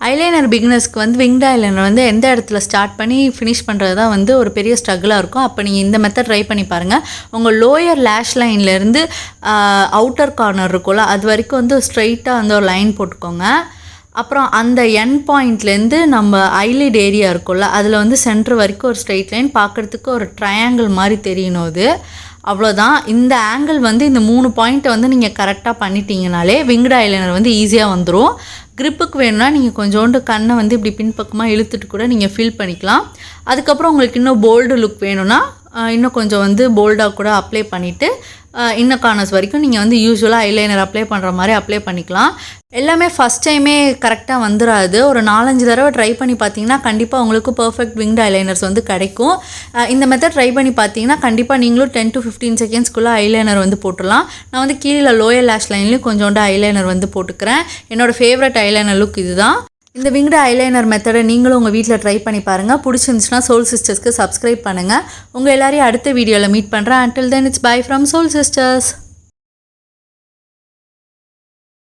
Eyeliner பிகினர்ஸ்க்கு வந்து winged eyeliner வந்து எந்த இடத்துல ஸ்டார்ட் பண்ணி ஃபினிஷ் பண்ணுறது தான் வந்து ஒரு பெரிய ஸ்ட்ரகிளாக இருக்கும். அப்போ நீங்கள் இந்த மெத்தட் ட்ரை பண்ணி பாருங்கள். உங்கள் லோயர் லேஷ் லைன்லேருந்து அவுட்டர் கார்னர் இருக்கும்ல, அது வரைக்கும் வந்து ஸ்ட்ரைட்டாக வந்து ஒரு லைன் போட்டுக்கோங்க. அப்புறம் அந்த எண்ட் பாயிண்ட்லேருந்து நம்ம ஐலிட் ஏரியா இருக்கும்ல, அதில் வந்து சென்டர் வரைக்கும் ஒரு ஸ்ட்ரைட் லைன் பார்க்குறதுக்கு ஒரு ட்ரையாங்கிள் மாதிரி தெரியணும். அது அவ்வளோதான். இந்த ஆங்கிள் வந்து இந்த 3 பாயிண்ட்டை வந்து நீங்கள் கரெக்டாக பண்ணிட்டீங்கனாலே விங்டு ஐலைனர் வந்து ஈஸியாக வந்துடும். க்ரிப்புக்கு வேணும்னா நீங்கள் கொஞ்சோண்டு கண்ணை வந்து இப்படி பின்பக்கமாக இழுத்துட்டு கூட நீங்கள் ஃபில் பண்ணிக்கலாம். அதுக்கப்புறம் உங்களுக்கு இன்னும் போல்டு லுக் வேணும்னா இன்னும் கொஞ்சம் வந்து போல்டாக கூட அப்ளை பண்ணிவிட்டு இன்னும் கார்னர்ஸ் வரைக்கும் நீங்கள் வந்து யூஸ்வலாக ஐலைனர் அப்ளை பண்ணுற மாதிரி அப்ளை பண்ணிக்கலாம். எல்லாமே ஃபஸ்ட் டைமே கரெக்டாக வந்துடாது. ஒரு 4-5 தடவை ட்ரை பண்ணி பார்த்தீங்கன்னா கண்டிப்பாக உங்களுக்கு பர்ஃபெக்ட் விங்டு ஐலைனர்ஸ் வந்து கிடைக்கும். இந்த மெத்தட் ட்ரை பண்ணி பார்த்தீங்கன்னா கண்டிப்பாக நீங்களும் 10 to 15 செகண்ட்ஸ்க்குள்ளே ஐலைனர் வந்து போட்டுடலாம். நான் வந்து கீழே லோயர் லேஷ் லைன்லேயும் கொஞ்சோண்டு ஐலைனர் வந்து போட்டுக்கிறேன். என்னோடய ஃபேவரட் ஐலைனர் லுக் இதுதான். இந்த விங்டு ஐலைனர் மெத்தடை நீங்களும் உங்கள் வீட்டில் ட்ரை பண்ணி பாருங்கள். பிடிச்சிருந்துச்சுன்னா சோல் சிஸ்டர்ஸ்க்கு சப்ஸ்கிரைப் பண்ணுங்கள். உங்கள் எல்லாரையும் அடுத்த வீடியோவில் மீட் பண்ணுறேன். Until then, it's bye from Soul Sisters.